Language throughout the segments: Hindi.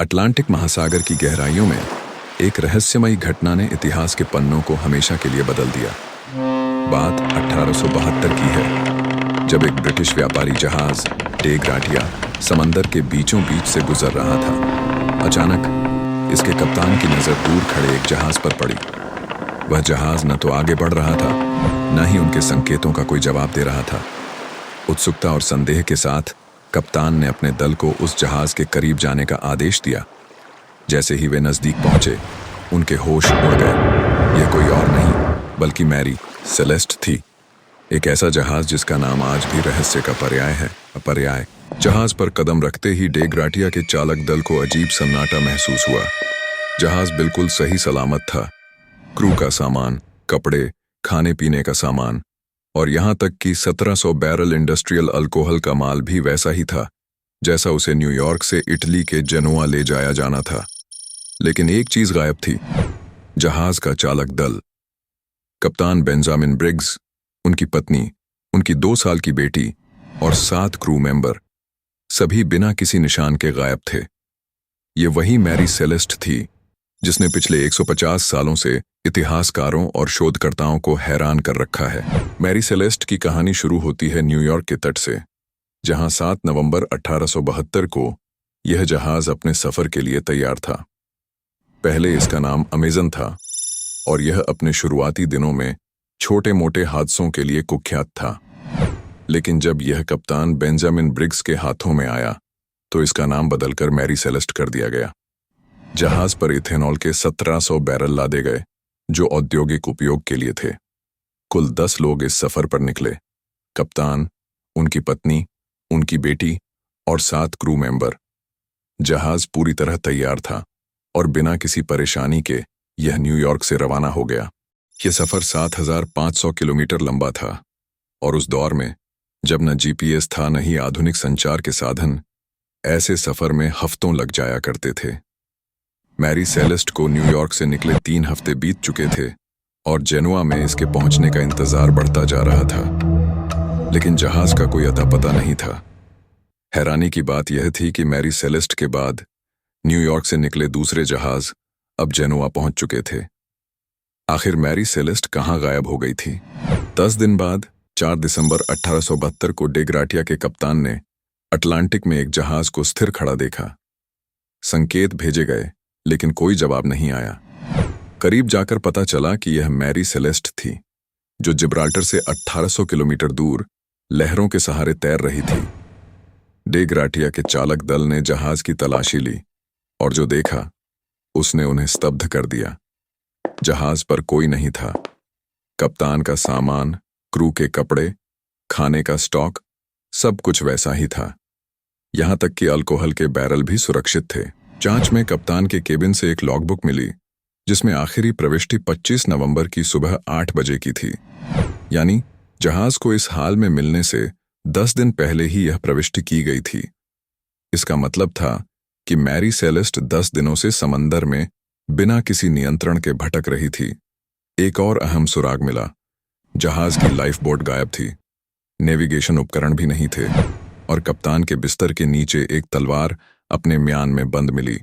अटलांटिक महासागर की गहराइयों में एक रहस्यमयी घटना ने इतिहास के पन्नों को हमेशा के लिए बदल दिया। बात 1872 की है, जब एक ब्रिटिश व्यापारी जहाज डे ग्राटिया समंदर के बीचों बीच से गुजर रहा था। अचानक इसके कप्तान की नजर दूर खड़े एक जहाज पर पड़ी। वह जहाज न तो आगे बढ़ रहा था, न ही उनके संकेतों का कोई जवाब दे रहा था। उत्सुकता और संदेह के साथ कप्तान ने अपने दल को उस जहाज के करीब जाने का आदेश दिया। जैसे ही वे नजदीक पहुंचे, उनके होश उड़ गए। यह कोई और नहीं बल्कि मैरी सेलेस्ट थी, एक ऐसा जहाज जिसका नाम आज भी रहस्य का पर्याय है। पर्याय। जहाज पर कदम रखते ही डे ग्राटिया के चालक दल को अजीब सन्नाटा महसूस हुआ। जहाज बिल्कुल सही सलामत था। क्रू का सामान, कपड़े, खाने पीने का सामान और यहां तक कि 1700 बैरल इंडस्ट्रियल अल्कोहल का माल भी वैसा ही था जैसा उसे न्यूयॉर्क से इटली के जेनोआ ले जाया जाना था। लेकिन एक चीज गायब थी, जहाज का चालक दल। कप्तान बेंजामिन ब्रिग्स, उनकी पत्नी, उनकी 2 साल की बेटी और 7 क्रू मेंबर, सभी बिना किसी निशान के गायब थे। ये वही मैरी सेलेस्ट थी जिसने पिछले 150 सालों से इतिहासकारों और शोधकर्ताओं को हैरान कर रखा है। मैरी सेलेस्ट की कहानी शुरू होती है न्यूयॉर्क के तट से, जहां 7 नवंबर 1872 को यह जहाज अपने सफर के लिए तैयार था। पहले इसका नाम अमेजन था और यह अपने शुरुआती दिनों में छोटे मोटे हादसों के लिए कुख्यात था। लेकिन जब यह कप्तान बेंजामिन ब्रिग्स के हाथों में आया तो इसका नाम बदलकर मैरी सेलेस्ट कर दिया गया। जहाज पर इथेनॉल के 1700 बैरल लादे गए जो औद्योगिक उपयोग के लिए थे। कुल 10 लोग इस सफर पर निकले, कप्तान, उनकी पत्नी, उनकी बेटी और 7 क्रू मेंबर। जहाज पूरी तरह तैयार था और बिना किसी परेशानी के यह न्यूयॉर्क से रवाना हो गया। यह सफर 7500 किलोमीटर लंबा था और उस दौर में जब न जीपीएस था न ही आधुनिक संचार के साधन, ऐसे सफर में हफ्तों लग जाया करते थे। मैरी सेलेस्ट को न्यूयॉर्क से निकले 3 हफ्ते बीत चुके थे और जेनुआ में इसके पहुंचने का इंतजार बढ़ता जा रहा था। लेकिन जहाज का कोई अता पता नहीं था। हैरानी की बात यह थी कि मैरी सेलेस्ट के बाद न्यूयॉर्क से निकले दूसरे जहाज अब जेनुआ पहुंच चुके थे। आखिर मैरी सेलेस्ट कहां गायब हो गई थी? 10 दिन बाद 4 दिसंबर 1872 को डे ग्राटिया के कप्तान ने अटलांटिक में एक जहाज को स्थिर खड़ा देखा। संकेत भेजे गए लेकिन कोई जवाब नहीं आया। करीब जाकर पता चला कि यह मैरी सेलेस्ट थी, जो जिब्राल्टर से 1800 किलोमीटर दूर लहरों के सहारे तैर रही थी। डे ग्राटिया के चालक दल ने जहाज की तलाशी ली और जो देखा उसने उन्हें स्तब्ध कर दिया। जहाज पर कोई नहीं था। कप्तान का सामान, क्रू के कपड़े, खाने का स्टॉक, सब कुछ वैसा ही था। यहां तक कि अल्कोहल के बैरल भी सुरक्षित थे। जांच में कप्तान के केबिन से एक लॉगबुक मिली जिसमें आखिरी प्रविष्टि 25 नवंबर की सुबह 8 बजे की थी। यानी जहाज को इस हाल में मिलने से 10 दिन पहले ही यह प्रविष्टि की गई थी। इसका मतलब था कि मैरी सेलेस्ट 10 दिनों से समंदर में बिना किसी नियंत्रण के भटक रही थी। एक और अहम सुराग मिला, जहाज की लाइफ बोट गायब थी। नेविगेशन उपकरण भी नहीं थे और कप्तान के बिस्तर के नीचे एक तलवार अपने म्यान में बंद मिली,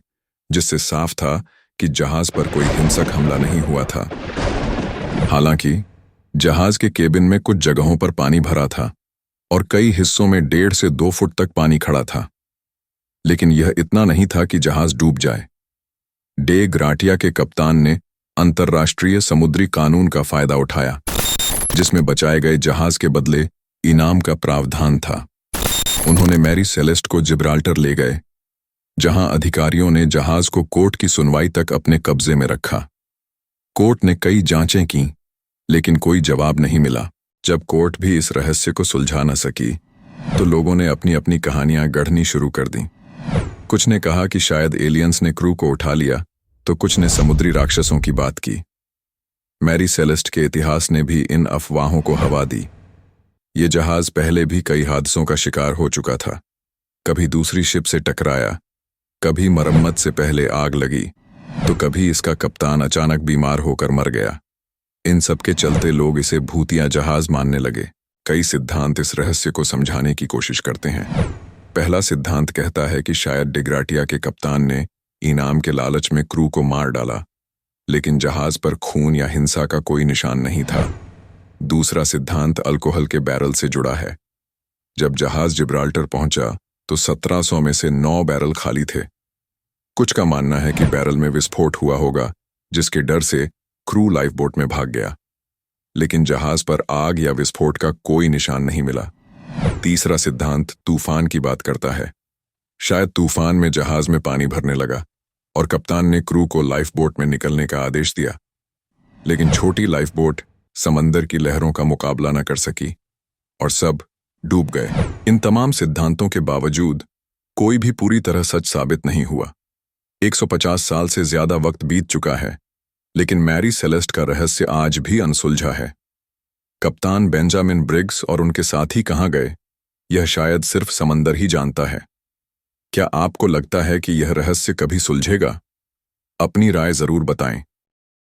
जिससे साफ था कि जहाज पर कोई हिंसक हमला नहीं हुआ था। हालांकि जहाज के केबिन में कुछ जगहों पर पानी भरा था और कई हिस्सों में 1.5 से 2 फुट तक पानी खड़ा था। लेकिन यह इतना नहीं था कि जहाज डूब जाए। डे ग्राटिया के कप्तान ने अंतर्राष्ट्रीय समुद्री कानून का फायदा उठाया, जिसमें बचाए गए जहाज के बदले इनाम का प्रावधान था। उन्होंने मैरी सेलेस्ट को जिब्राल्टर ले गए, जहां अधिकारियों ने जहाज को कोर्ट की सुनवाई तक अपने कब्जे में रखा। कोर्ट ने कई जांचें की लेकिन कोई जवाब नहीं मिला। जब कोर्ट भी इस रहस्य को सुलझा न सकी तो लोगों ने अपनी अपनी कहानियां गढ़नी शुरू कर दी। कुछ ने कहा कि शायद एलियंस ने क्रू को उठा लिया, तो कुछ ने समुद्री राक्षसों की बात की। मैरी सेलेस्ट के इतिहास ने भी इन अफवाहों को हवा दी। ये जहाज पहले भी कई हादसों का शिकार हो चुका था। कभी दूसरी शिप से टकराया, कभी मरम्मत से पहले आग लगी, तो कभी इसका कप्तान अचानक बीमार होकर मर गया। इन सब के चलते लोग इसे भूतिया जहाज मानने लगे। कई सिद्धांत इस रहस्य को समझाने की कोशिश करते हैं। पहला सिद्धांत कहता है कि शायद डे ग्राटिया के कप्तान ने इनाम के लालच में क्रू को मार डाला, लेकिन जहाज पर खून या हिंसा का कोई निशान नहीं था। दूसरा सिद्धांत अल्कोहल के बैरल से जुड़ा है। जब जहाज जिब्राल्टर पहुंचा तो 1700 में से 9 बैरल खाली थे। कुछ का मानना है कि बैरल में विस्फोट हुआ होगा, जिसके डर से क्रू लाइफ बोट में भाग गया, लेकिन जहाज पर आग या विस्फोट का कोई निशान नहीं मिला। तीसरा सिद्धांत तूफान की बात करता है। शायद तूफान में जहाज में पानी भरने लगा और कप्तान ने क्रू को लाइफ बोट में निकलने का आदेश दिया, लेकिन छोटी लाइफ बोट समंदर की लहरों का मुकाबला न कर सकी और सब डूब गए। इन तमाम सिद्धांतों के बावजूद कोई भी पूरी तरह सच साबित नहीं हुआ। 150 साल से ज्यादा वक्त बीत चुका है, लेकिन मैरी सेलेस्ट का रहस्य आज भी अनसुलझा है। कप्तान बेंजामिन ब्रिग्स और उनके साथी कहाँ गए, यह शायद सिर्फ समंदर ही जानता है। क्या आपको लगता है कि यह रहस्य कभी सुलझेगा? अपनी राय जरूर बताएं।